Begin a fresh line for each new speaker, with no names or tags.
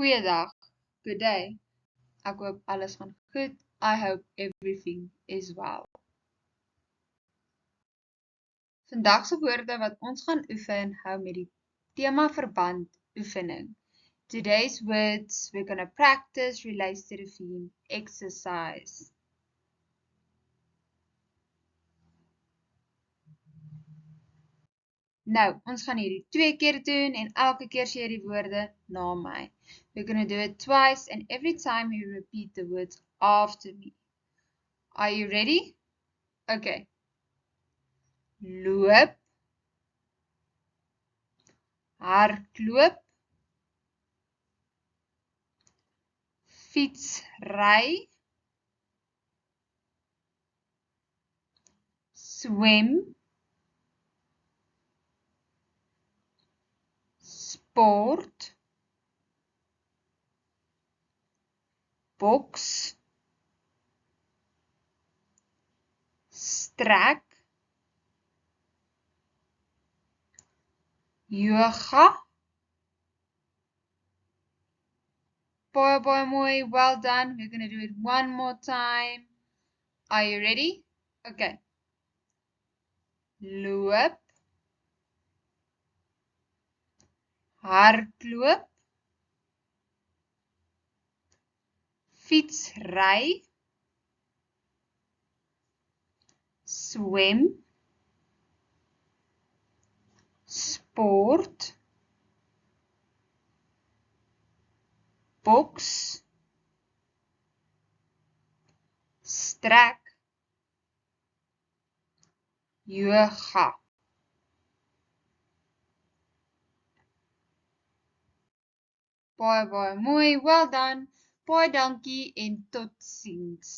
Goeiedag, good day. Ek hoop alles gaan goed. I hope everything is well. Vandag se woorde wat ons gaan oefen hou met die tema verband oefening. Today's words we're going to practice relates to the theme exercise. Nou, ons gaan hierdie 2 keer doen en elke keer sê jy die woorde na my. We're going to do it twice and every time you repeat the words after me. Are you ready? Okay. Loop, hardloop, fietsry, swem, sport, boks, strek, yoga. Baie mooi, well done. We're going to do it one more time. Are you ready? Okay. Loop, hardloop, fietsry, swem, sport, boks, strek, yoga. Baie mooi, well done. Baie dankie en totsiens.